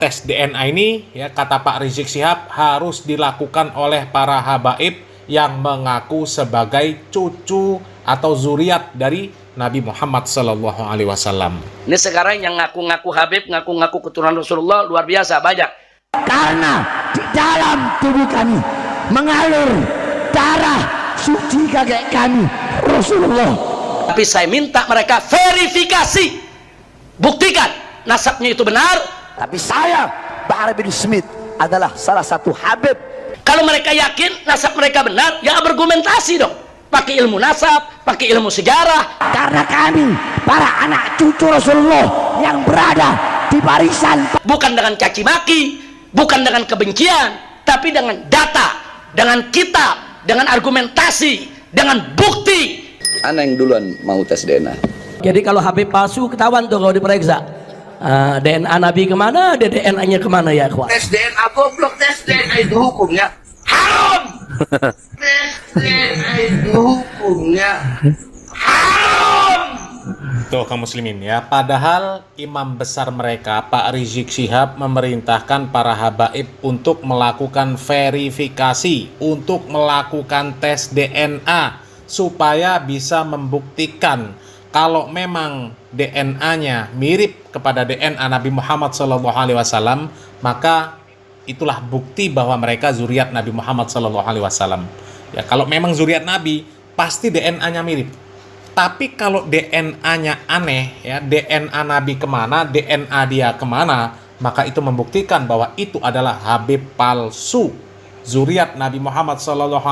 tes DNA ini, ya kata Pak Rizik Syihab, harus dilakukan oleh para habaib yang mengaku sebagai cucu atau zuriat dari Nabi Muhammad SAW. Ini sekarang yang ngaku-ngaku Habib, ngaku-ngaku keturunan Rasulullah luar biasa banyak. Karena di dalam tubuh kami mengalir darah suci kakek kami Rasulullah. Tapi saya minta mereka verifikasi, buktikan nasabnya itu benar. Tapi saya, Bahar bin Smith, adalah salah satu Habib. Kalau mereka yakin nasab mereka benar, ya argumentasi dong. Pakai ilmu nasab, pakai ilmu sejarah. Karena kami, para anak cucu Rasulullah yang berada di barisan. Bukan dengan caci maki, bukan dengan kebencian, tapi dengan data, dengan kitab, dengan argumentasi, dengan bukti. Ana yang duluan mau tes DNA. Jadi kalau Habib palsu ketahuan tuh kalau diperiksa. DNA Nabi kemana, DNA-nya kemana ya ikhwan? Tes DNA goblok, tes DNA itu hukumnya haram. Tes DNA itu hukumnya haram. Tuh kaum muslimin ya, padahal imam besar mereka Pak Rizik Syihab memerintahkan para habaib untuk melakukan verifikasi, untuk melakukan tes DNA supaya bisa membuktikan kalau memang DNA-nya mirip kepada DNA Nabi Muhammad SAW, maka itulah bukti bahwa mereka zuriat Nabi Muhammad SAW. Ya, kalau memang zuriat Nabi, pasti DNA-nya mirip. Tapi kalau DNA-nya aneh, ya DNA Nabi kemana, DNA dia kemana, maka itu membuktikan bahwa itu adalah Habib palsu. Zuriat Nabi Muhammad SAW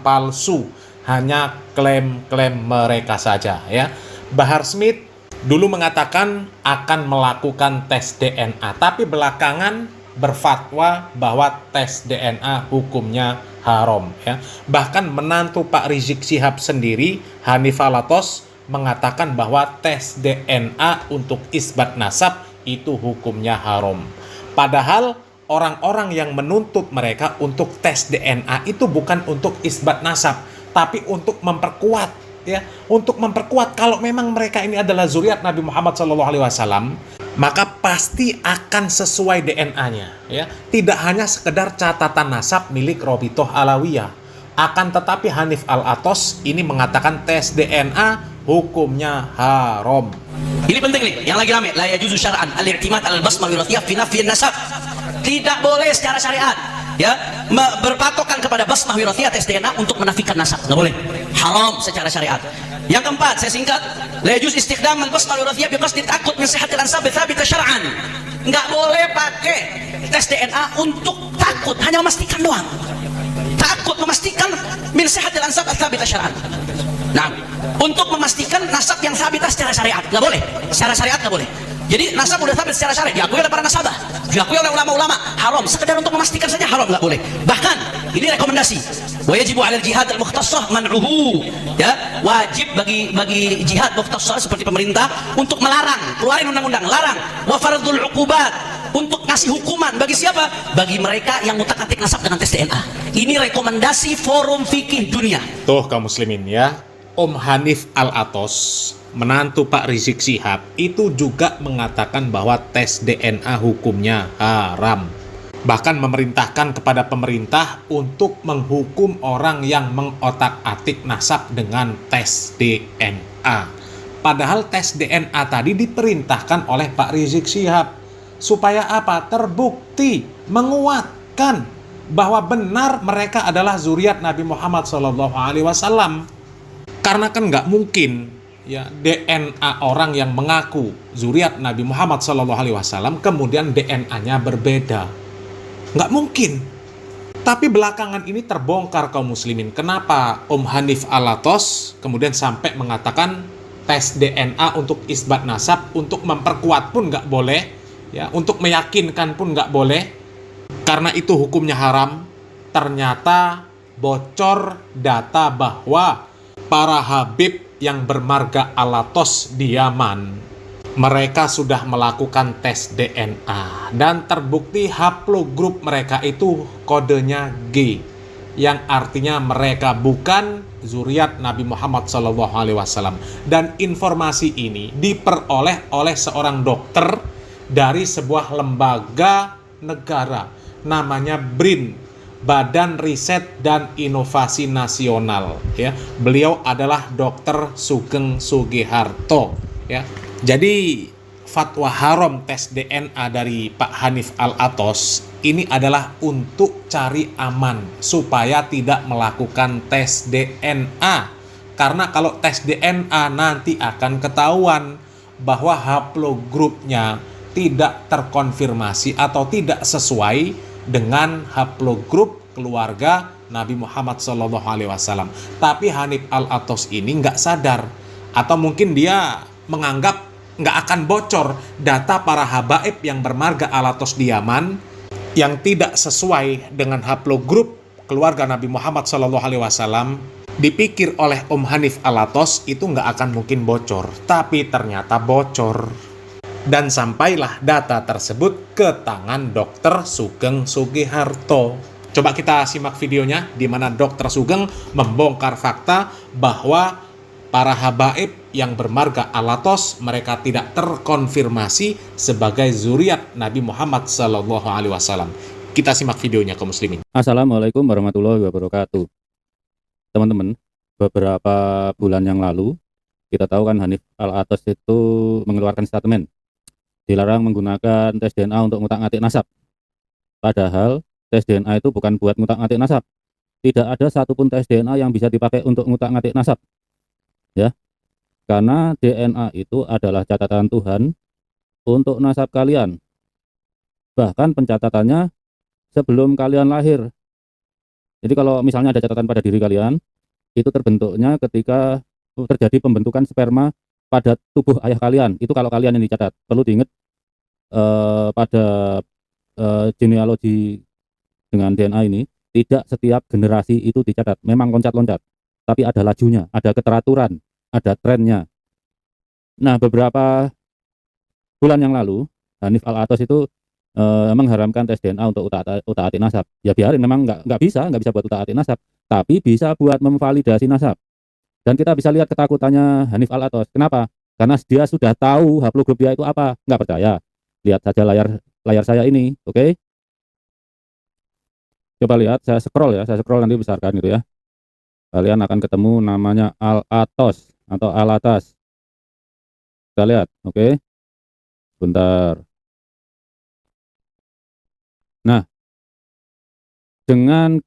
palsu. Hanya klaim-klaim mereka saja, ya. Bahar Smith dulu mengatakan akan melakukan tes DNA, tapi belakangan berfatwa bahwa tes DNA hukumnya haram, ya. Bahkan menantu Pak Rizik Syihab sendiri, Hanif Alatos, mengatakan bahwa tes DNA untuk isbat nasab itu hukumnya haram. Padahal orang-orang yang menuntut mereka untuk tes DNA itu bukan untuk isbat nasab, tapi untuk memperkuat, ya, untuk memperkuat kalau memang mereka ini adalah zuriat Nabi Muhammad SAW, maka pasti akan sesuai DNA-nya, ya. Tidak hanya sekedar catatan nasab milik Robitoh Alawiyah. Akan tetapi Hanif Al-Atos ini mengatakan tes DNA hukumnya haram. Ini penting nih, yang lagi rame, la yajuzu syar'an al-i'timad al-basmah wirathiyah fi nafyi nasab. Tidak boleh secara syariat, ya, berpatokan kepada basmah wirathiyah tes DNA untuk menafikan nasab. Nggak boleh. Haram secara syariat. Yang keempat, saya singkat, la yajuz istikhdam al-basmah wirathiyah biqasdi ta'aqqud min sihhatil ansab tsabita syar'an. Nggak boleh pakai tes DNA untuk takut, hanya memastikan doang. Takut memastikan min sihhatil ansab tsabita syar'an. Nah, untuk memastikan nasab yang sabita secara syariat, nggak boleh. Secara syariat nggak boleh. Jadi nasab udah sabit secara syariat, diakui oleh para nasabah, diakui oleh ulama-ulama, haram. Sekedar untuk memastikan saja haram, nggak boleh. Bahkan ini rekomendasi, wa yajibu 'alal jihad al-mukhtassah man'uhu, ya, wajib bagi jihad mukhtassah seperti pemerintah untuk melarang, keluarin undang-undang larang, wa fardul 'uqubat, untuk ngasih hukuman bagi siapa? Bagi mereka yang ngutak-atik nasab dengan tes DNA. Ini rekomendasi Forum Fikih Dunia. Tuh kaum muslimin, ya, Om Hanif Al-Atos, menantu Pak Rizik Syihab, itu juga mengatakan bahwa tes DNA hukumnya haram. Bahkan memerintahkan kepada pemerintah untuk menghukum orang yang mengotak-atik nasab dengan tes DNA. Padahal tes DNA tadi diperintahkan oleh Pak Rizik Syihab. Supaya apa? Terbukti, menguatkan bahwa benar mereka adalah zuriat Nabi Muhammad SAW. Karena kan nggak mungkin, ya, DNA orang yang mengaku zuriat Nabi Muhammad SAW kemudian DNA-nya berbeda. Nggak mungkin. Tapi belakangan ini terbongkar kaum muslimin. Kenapa Om Hanif Alatos kemudian sampai mengatakan tes DNA untuk isbat nasab, untuk memperkuat pun nggak boleh, ya, untuk meyakinkan pun nggak boleh, karena itu hukumnya haram. Ternyata bocor data bahwa para habib yang bermarga Alatos di Yaman, mereka sudah melakukan tes DNA dan terbukti haplogrup mereka itu kodenya G, yang artinya mereka bukan zuriat Nabi Muhammad SAW. Dan informasi ini diperoleh oleh seorang dokter dari sebuah lembaga negara namanya BRIN, Badan Riset dan Inovasi Nasional, ya. Beliau adalah Dr. Sugeng Sugiharto, ya. Jadi fatwa haram tes DNA dari Pak Hanif Al-Athos ini adalah untuk cari aman supaya tidak melakukan tes DNA. Karena kalau tes DNA nanti akan ketahuan bahwa haplogrupnya tidak terkonfirmasi atau tidak sesuai dengan haplogrup keluarga Nabi Muhammad SAW. Tapi Hanif Al-Athos ini nggak sadar, atau mungkin dia menganggap nggak akan bocor data para habaib yang bermarga Al-Athos di Yaman yang tidak sesuai dengan haplogrup keluarga Nabi Muhammad SAW. Dipikir oleh Om Hanif Al-Athos itu nggak akan mungkin bocor, tapi ternyata bocor. Dan sampailah data tersebut ke tangan Dr. Sugeng Sugiharto. Coba kita simak videonya di mana Dr. Sugeng membongkar fakta bahwa para habaib yang bermarga Al-Athos mereka tidak terkonfirmasi sebagai zuriat Nabi Muhammad SAW. Kita simak videonya, kaum muslimin. Assalamualaikum warahmatullahi wabarakatuh. Teman-teman, beberapa bulan yang lalu kita tahu kan Hanif Al-Athos itu mengeluarkan statement dilarang menggunakan tes DNA untuk ngutak-ngatik nasab. Padahal tes DNA itu bukan buat ngutak-ngatik nasab. Tidak ada satupun tes DNA yang bisa dipakai untuk ngutak-ngatik nasab. Ya. Karena DNA itu adalah catatan Tuhan untuk nasab kalian. Bahkan pencatatannya sebelum kalian lahir. Jadi kalau misalnya ada catatan pada diri kalian, itu terbentuknya ketika terjadi pembentukan sperma pada tubuh ayah kalian. Itu kalau kalian yang dicatat. Perlu diingat pada genealogi dengan DNA ini, tidak setiap generasi itu dicatat. Memang loncat-loncat, tapi ada lajunya, ada keteraturan, ada trennya. Nah, beberapa bulan yang lalu, Hanif Al-Athos itu mengharamkan tes DNA untuk utak-atik nasab. Ya biarin, memang nggak bisa buat utak-atik nasab, tapi bisa buat memvalidasi nasab. Dan kita bisa lihat ketakutannya Hanif Al-Athos. Kenapa? Karena dia sudah tahu haplogrup dia itu apa. Nggak percaya? Lihat saja layar saya ini, oke? Coba lihat, saya scroll nanti besarkan gitu ya. Kalian akan ketemu namanya Al-Athos atau Al-Athas. Kita lihat, oke? Bentar. Nah, dengan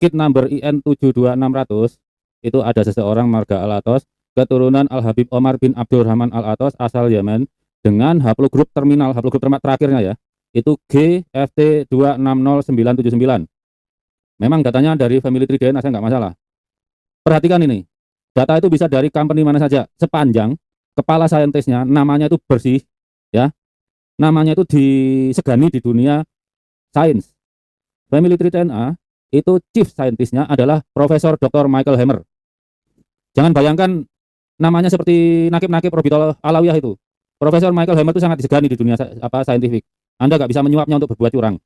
kit number IN 72600 itu ada seseorang marga Al-Athos, keturunan Al-Habib Omar bin Abdurrahman Al-Athos asal Yemen, dengan haplogrup terminal, haplogrup terakhirnya ya, itu GFT260979. Memang datanya dari family tree DNA, saya nggak masalah. Perhatikan ini, data itu bisa dari company mana saja, sepanjang kepala saintisnya namanya itu bersih, ya, namanya itu disegani di dunia sains. Family tree DNA itu chief saintisnya adalah Profesor Dr. Michael Hammer. Jangan bayangkan namanya seperti nakib-nakib Robitul Alawiyah itu. Profesor Michael Hammer itu sangat disegani di dunia saintifik. Anda nggak bisa menyuapnya untuk berbuat curang.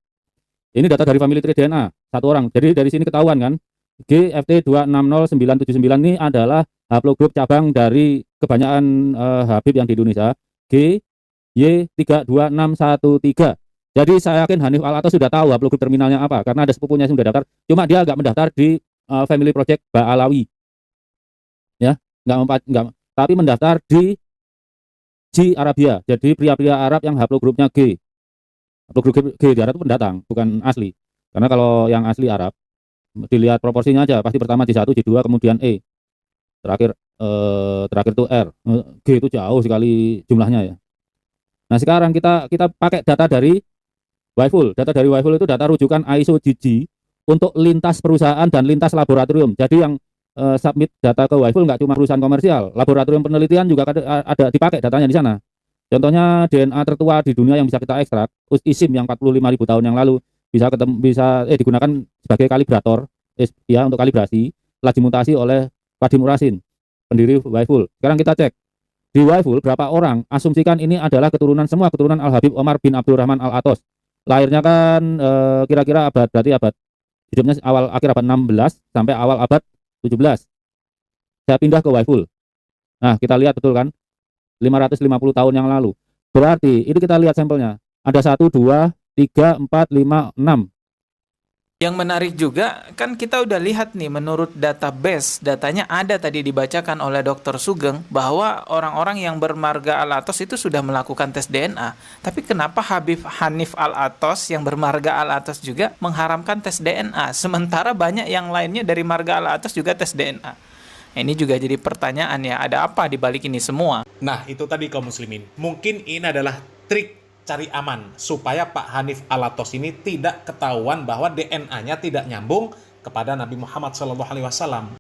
Ini data dari family tree DNA, satu orang. Jadi dari sini ketahuan kan, GFT260979 ini adalah haplogrup cabang dari kebanyakan Habib yang di Indonesia, GY32613. Jadi saya yakin Hanif Al-Athos sudah tahu haplogrup terminalnya apa, karena ada sepupunya yang sudah daftar. Cuma dia nggak mendaftar di Family Project Ba'alawi, ya, nggak, tapi mendaftar di G Arabia. Jadi pria-pria Arab yang haplogrupnya G. Haplogrup G di Arab itu pendatang, bukan asli. Karena kalau yang asli Arab, dilihat proporsinya aja, pasti pertama G1, G2, kemudian E. Terakhir itu R. G itu jauh sekali jumlahnya ya. Nah, sekarang kita pakai data dari Waiful. Data dari Waiful itu data rujukan ISO GG untuk lintas perusahaan dan lintas laboratorium. Jadi yang submit data ke Waiful nggak cuma perusahaan komersial, laboratorium penelitian juga ada dipakai datanya di sana. Contohnya DNA tertua di dunia yang bisa kita ekstrak, ISIM yang 45.000 tahun yang lalu bisa digunakan sebagai kalibrator ya, untuk kalibrasi, telah dimutasi oleh Wadim Urasin, pendiri Waiful. Sekarang kita cek di Waiful berapa orang, asumsikan ini adalah semua keturunan Al-Habib Omar bin Abdurrahman Al-Athos. Lahirnya kan kira-kira berarti abad hidupnya akhir abad 16 sampai awal abad 17. Saya pindah ke Waiful. Nah, kita lihat betul kan, 550 tahun yang lalu. Berarti ini kita lihat sampelnya. Ada 1, 2, 3, 4, 5, 6. Yang menarik juga, kan kita udah lihat nih menurut database, datanya ada tadi dibacakan oleh Dr. Sugeng bahwa orang-orang yang bermarga Al-Atos itu sudah melakukan tes DNA. Tapi kenapa Habib Hanif Al-Atos yang bermarga Al-Atos juga mengharamkan tes DNA, sementara banyak yang lainnya dari marga Al-Atos juga tes DNA? Ini juga jadi pertanyaan ya, ada apa di balik ini semua? Nah, itu tadi kaum muslimin. Mungkin ini adalah trik cari aman supaya Pak Hanif Al-Atos ini tidak ketahuan bahwa DNA-nya tidak nyambung kepada Nabi Muhammad SAW.